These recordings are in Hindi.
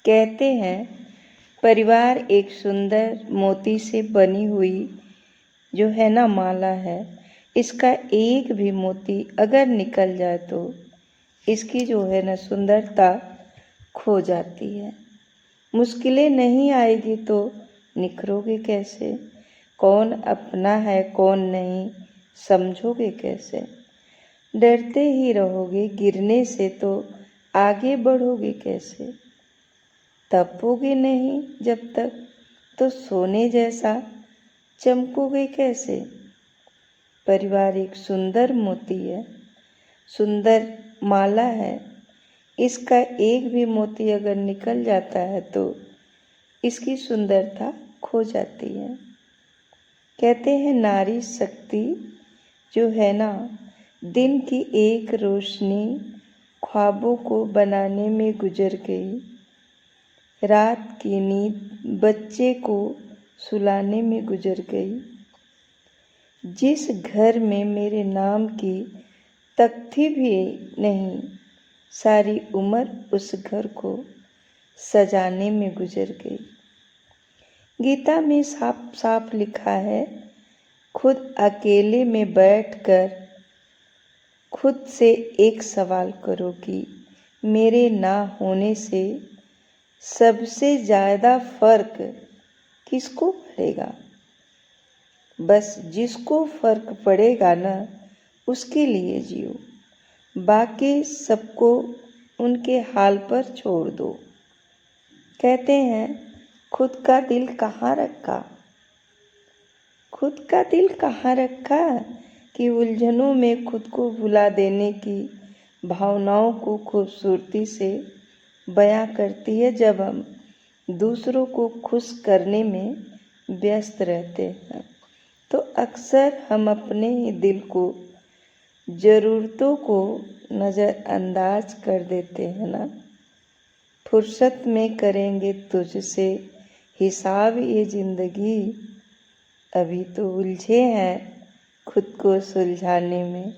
कहते हैं परिवार एक सुंदर मोती से बनी हुई जो है ना माला है। इसका एक भी मोती अगर निकल जाए तो इसकी जो है ना सुंदरता खो जाती है। मुश्किलें नहीं आएगी तो निखरोगे कैसे? कौन अपना है कौन नहीं समझोगे कैसे? डरते ही रहोगे गिरने से तो आगे बढ़ोगे कैसे? तपोगे नहीं जब तक तो सोने जैसा चमकोगे कैसे? परिवार एक सुंदर मोती है, सुंदर माला है। इसका एक भी मोती अगर निकल जाता है तो इसकी सुंदरता खो जाती है। कहते हैं नारी शक्ति जो है ना दिन की एक रोशनी ख्वाबों को बनाने में गुजर गई। रात की नींद बच्चे को सुलाने में गुजर गई। जिस घर में मेरे नाम की तख्ती भी नहीं, सारी उम्र उस घर को सजाने में गुजर गई। गीता में साफ साफ लिखा है, खुद अकेले में बैठकर खुद से एक सवाल करो कि मेरे ना होने से सबसे ज़्यादा फर्क किसको पड़ेगा? बस जिसको फर्क पड़ेगा ना उसके लिए जियो, बाकी सबको उनके हाल पर छोड़ दो। कहते हैं खुद का दिल कहाँ रखा? खुद का दिल कहाँ रखा कि उलझनों में खुद को भुला देने की भावनाओं को खूबसूरती से बयां करती है। जब हम दूसरों को खुश करने में व्यस्त रहते हैं तो अक्सर हम अपने ही दिल को ज़रूरतों को नज़रअंदाज कर देते हैं ना। फुर्सत में करेंगे तुझसे हिसाब ये ज़िंदगी, अभी तो उलझे हैं खुद को सुलझाने में।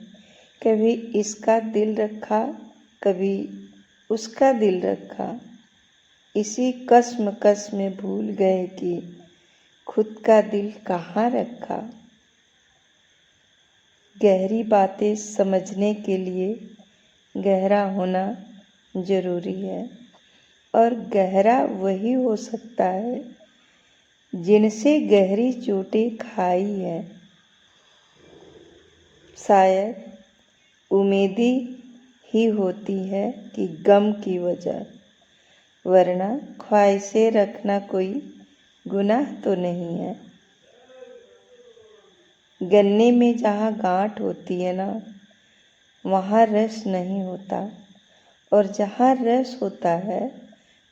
कभी इसका दिल रखा कभी उसका दिल रखा, इसी कश्मकश में भूल गए कि खुद का दिल कहाँ रखा। गहरी बातें समझने के लिए गहरा होना ज़रूरी है, और गहरा वही हो सकता है जिनसे गहरी चोटें खाई है। शायद उम्मीदी ही होती है कि गम की वजह, वरना ख्वाहिशें रखना कोई गुनाह तो नहीं है। गन्ने में जहाँ गांठ होती है ना वहाँ रस नहीं होता, और जहाँ रस होता है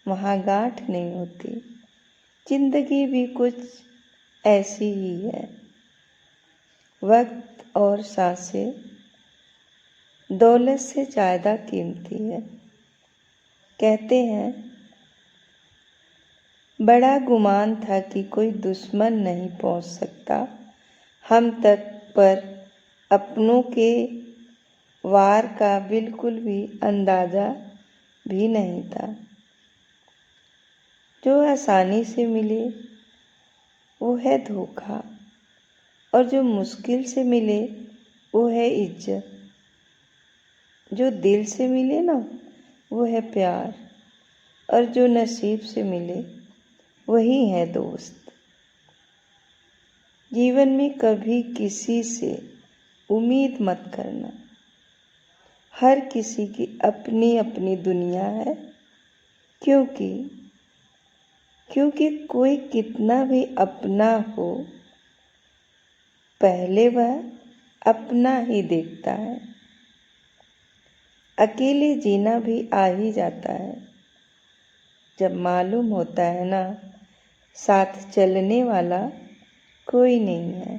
वहाँ गांठ नहीं होती। जिंदगी भी कुछ ऐसी ही है। वक्त और सांसें दौलत से ज़्यादा कीमती है। कहते हैं बड़ा गुमान था कि कोई दुश्मन नहीं पहुंच सकता हम तक, पर अपनों के वार का बिल्कुल भी अंदाज़ा भी नहीं था। जो आसानी से मिले वो है धोखा, और जो मुश्किल से मिले वो है इज्जत। जो दिल से मिले ना वो है प्यार, और जो नसीब से मिले वही है दोस्त। जीवन में कभी किसी से उम्मीद मत करना। हर किसी की अपनी अपनी दुनिया है, क्योंकि कोई कितना भी अपना हो पहले वह अपना ही देखता है। अकेले जीना भी आ ही जाता है जब मालूम होता है ना साथ चलने वाला कोई नहीं है।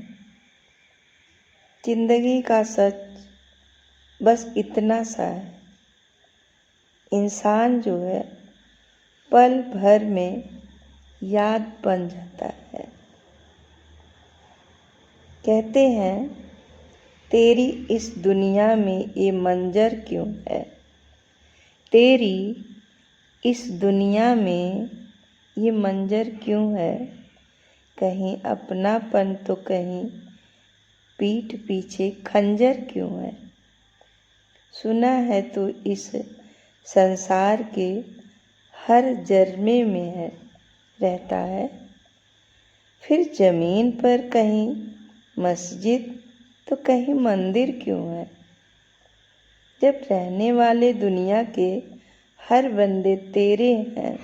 जिंदगी का सच बस इतना सा है, इंसान जो है पल भर में याद बन जाता है। कहते हैं तेरी इस दुनिया में ये मंजर क्यों है, तेरी इस दुनिया में ये मंजर क्यों है, कहीं अपनापन तो कहीं पीठ पीछे खंजर क्यों है। सुना है तो इस संसार के हर जर्मे में है रहता है, फिर जमीन पर कहीं मस्जिद तो कहीं मंदिर क्यों है। जब रहने वाले दुनिया के हर बंदे तेरे हैं,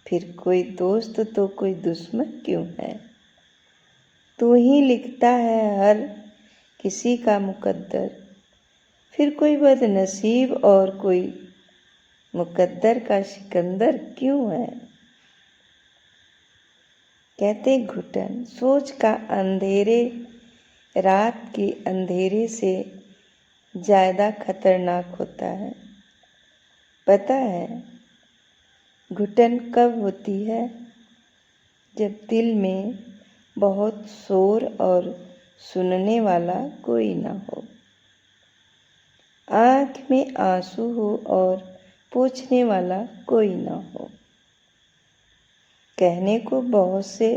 फिर कोई दोस्त तो कोई दुश्मन क्यों है। तू ही लिखता है हर किसी का मुकद्दर, फिर कोई बदनसीब और कोई मुकद्दर का सिकंदर क्यों है। कहते घुटन सोच का अंधेरे रात के अंधेरे से ज़्यादा खतरनाक होता है। पता है घुटन कब होती है, जब दिल में बहुत शोर और सुनने वाला कोई ना हो, आँख में आंसू हो और पूछने वाला कोई ना हो। कहने को बहुत से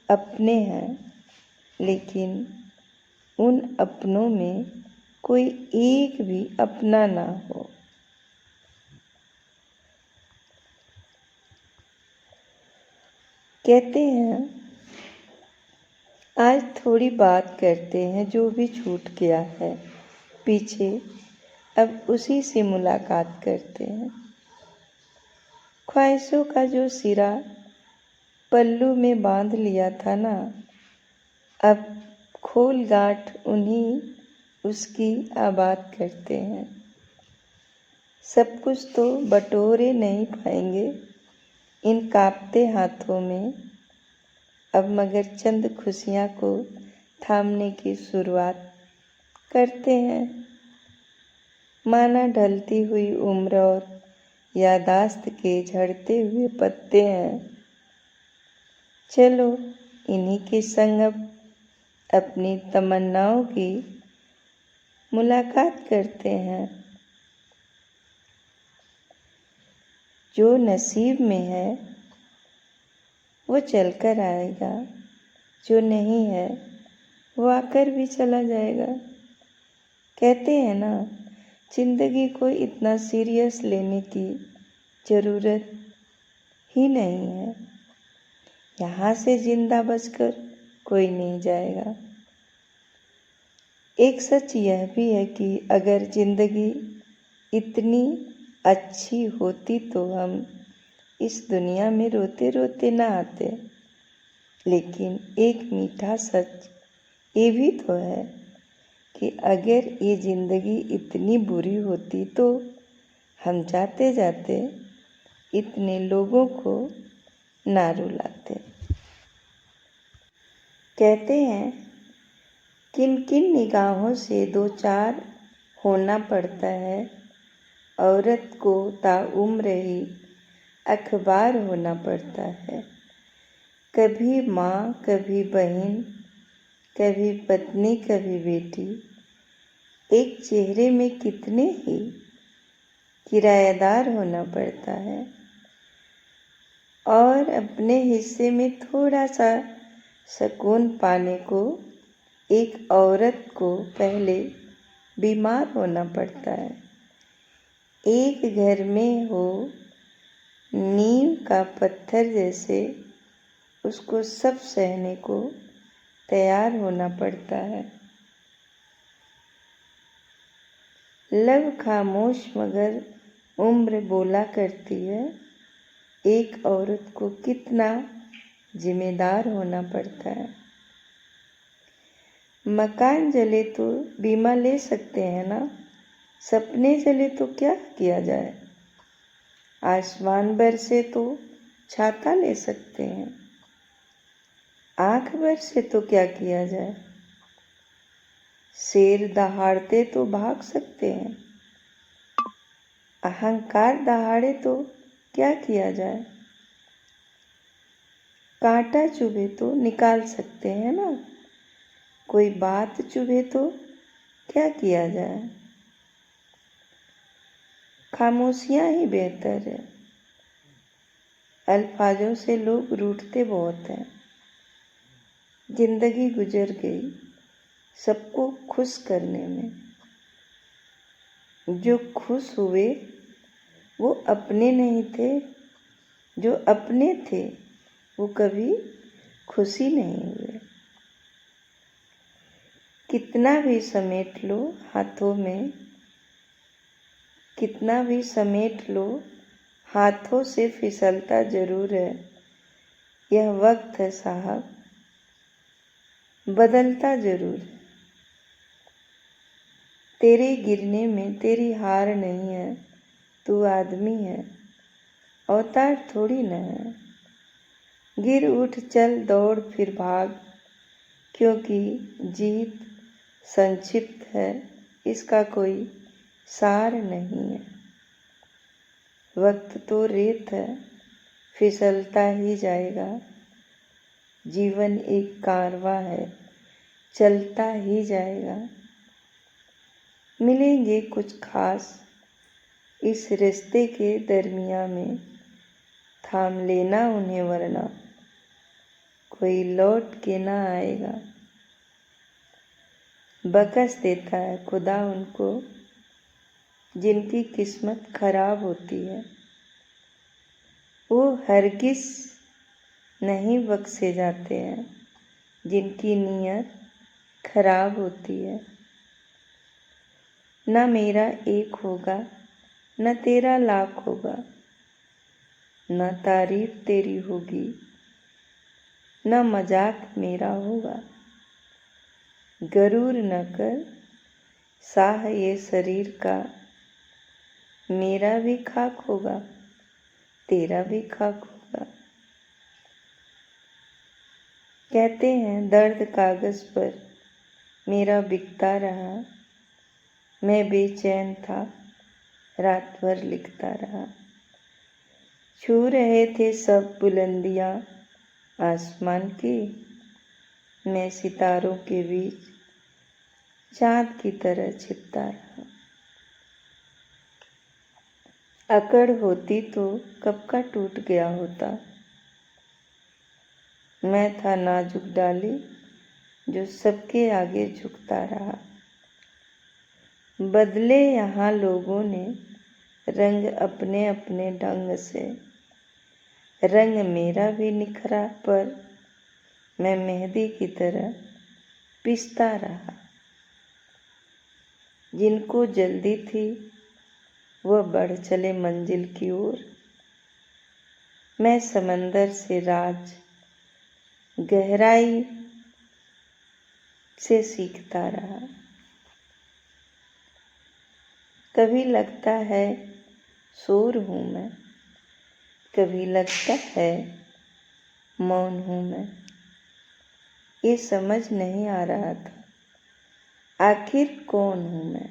अपने हैं, लेकिन उन अपनों में कोई एक भी अपना ना हो। कहते हैं आज थोड़ी बात करते हैं जो भी छूट गया है पीछे, अब उसी से मुलाकात करते हैं। ख्वाहिशों का जो सिरा पल्लू में बांध लिया था ना, अब खोल गांठ उन्हीं उसकी आबाद करते हैं। सब कुछ तो बटोरे नहीं पाएंगे इन कांपते हाथों में, अब मगर चंद खुशियाँ को थामने की शुरुआत करते हैं। माना ढलती हुई उम्र और यादाश्त के झड़ते हुए पत्ते हैं। चलो इन्हीं के संग अब अपनी तमन्नाओं की मुलाकात करते हैं। जो नसीब में है वो चलकर आएगा, जो नहीं है वो आकर भी चला जाएगा। कहते हैं ना जिंदगी को इतना सीरियस लेने की ज़रूरत ही नहीं है। यहाँ से जिंदा बचकर कोई नहीं जाएगा। एक सच यह भी है कि अगर जिंदगी इतनी अच्छी होती तो हम इस दुनिया में रोते रोते ना आते। लेकिन एक मीठा सच ये भी तो है कि अगर ये ज़िंदगी इतनी बुरी होती तो हम जाते जाते इतने लोगों को ना रुलाते। कहते हैं किन किन निगाहों से दो चार होना पड़ता है, औरत को ताउम्र ही अखबार होना पड़ता है। कभी माँ, कभी बहन, कभी पत्नी, कभी बेटी, एक चेहरे में कितने ही किराएदार होना पड़ता है। और अपने हिस्से में थोड़ा सा सुकून पाने को एक औरत को पहले बीमार होना पड़ता है। एक घर में हो नींव का पत्थर जैसे उसको सब सहने को तैयार होना पड़ता है। लब खामोश मगर उम्र बोला करती है। एक औरत को कितना जिम्मेदार होना पड़ता है। मकान जले तो बीमा ले सकते हैं ना, सपने जले तो क्या किया जाए। आसमान बरसे तो छाता ले सकते हैं, आँख बरसे तो क्या किया जाए। शेर दहाड़ते तो भाग सकते हैं, अहंकार दहाड़े तो क्या किया जाए। कांटा चुभे तो निकाल सकते हैं ना, कोई बात चुभे तो क्या किया जाए। खामोशियाँ ही बेहतर है। अल्फाजों से लोग रूठते बहुत हैं। जिंदगी गुजर गई सबको खुश करने में। जो खुश हुए वो अपने नहीं थे, जो अपने थे वो कभी खुशी नहीं हुए। कितना भी समेट लो हाथों में, कितना भी समेट लो हाथों से फिसलता जरूर है। यह वक्त है साहब, बदलता जरूर है। तेरे गिरने में तेरी हार नहीं है, तू आदमी है, अवतार थोड़ी न है। गिर उठ चल दौड़ फिर भाग, क्योंकि जीत संक्षिप्त है, इसका कोई सार नहीं है। वक्त तो रेत है, फिसलता ही जाएगा। जीवन एक कारवां है, चलता ही जाएगा। मिलेंगे कुछ खास इस रिश्ते के दरमिया में, थाम लेना उन्हें वरना कोई लौट के ना आएगा। बकस देता है खुदा उनको जिनकी किस्मत खराब होती है। वो हरगिज़ नहीं बख्शे जाते हैं जिनकी नीयत खराब होती है। न मेरा एक होगा न तेरा लाख होगा, न तारीफ तेरी होगी न मजाक मेरा होगा। गरूर न कर साह ये शरीर का, मेरा भी खाक होगा तेरा भी खाक होगा। कहते हैं दर्द कागज पर मेरा बिकता रहा, मैं बेचैन था रात भर लिखता रहा। छू रहे थे सब बुलंदियां आसमान की, मैं सितारों के बीच चाँद की तरह छिपता रहा। अकड़ होती तो कब का टूट गया होता। मैं था नाजुक डाली जो सबके आगे झुकता रहा। बदले यहाँ लोगों ने रंग अपने अपने ढंग से, रंग मेरा भी निखरा पर मैं मेहंदी की तरह पिसता रहा। जिनको जल्दी थी वह बढ़ चले मंजिल की ओर, मैं समंदर से राज गहराई से सीखता रहा। कभी लगता है शोर हूँ मैं, कभी लगता है मौन हूँ मैं। ये समझ नहीं आ रहा था आखिर कौन हूँ मैं।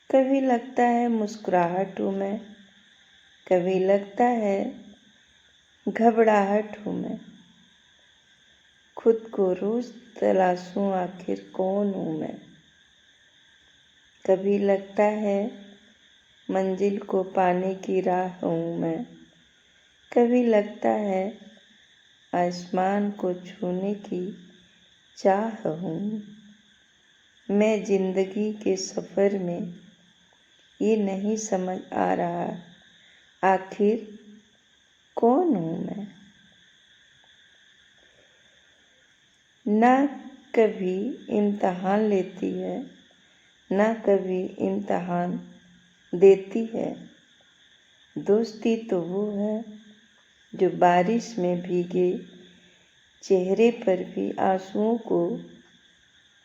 कभी लगता है मुस्कुराहट हूँ मैं, कभी लगता है घबराहट हूँ मैं। खुद को रोज तलाशूं आखिर कौन हूँ मैं। कभी लगता है मंजिल को पाने की राह हूँ मैं, कभी लगता है आसमान को छूने की चाह हूँ। मैं जिंदगी के सफ़र में ये नहीं समझ आ रहा आखिर कौन हूँ मैं। ना कभी इम्तहान लेती है, ना कभी इम्तहान देती है। दोस्ती तो वो है जो बारिश में भीगे चेहरे पर भी आंसुओं को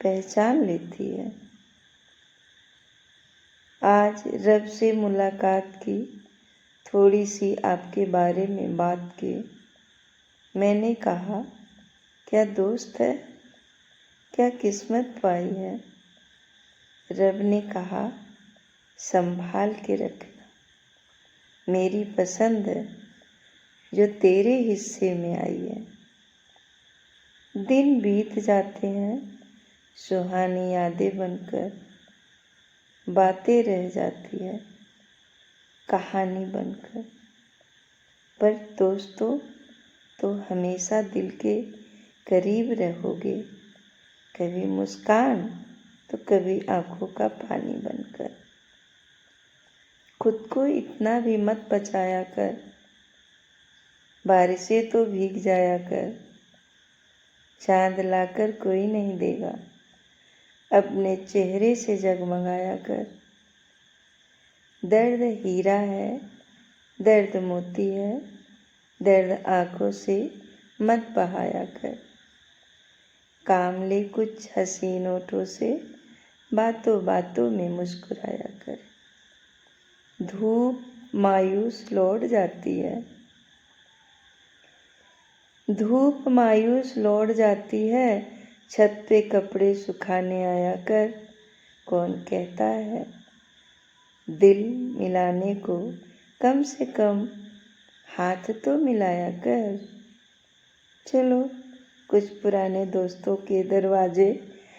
पहचान लेती है। आज रब से मुलाकात की, थोड़ी सी आपके बारे में बात की। मैंने कहा क्या दोस्त है, क्या किस्मत पाई है। रब ने कहा संभाल के रखना, मेरी पसंद है जो तेरे हिस्से में आई है। दिन बीत जाते हैं सुहानी यादें बनकर, बातें रह जाती है कहानी बनकर। पर दोस्तों तो हमेशा दिल के करीब रहोगे, कभी मुस्कान तो कभी आंखों का पानी बनकर। खुद को इतना भी मत बचाया कर, बारिशें तो भीग जाया कर, चांद लाकर कोई नहीं देगा, अपने चेहरे से जगमगाया कर। दर्द हीरा है, दर्द मोती है, दर्द आंखों से मत बहाया कर। काम ले कुछ हसीन होठों से, बातों बातों में मुस्कुराया कर। धूप मायूस लौट जाती है, धूप मायूस लौट जाती है, छत पे कपड़े सुखाने आया कर। कौन कहता है दिल मिलाने को, कम से कम हाथ तो मिलाया कर। चलो कुछ पुराने दोस्तों के दरवाजे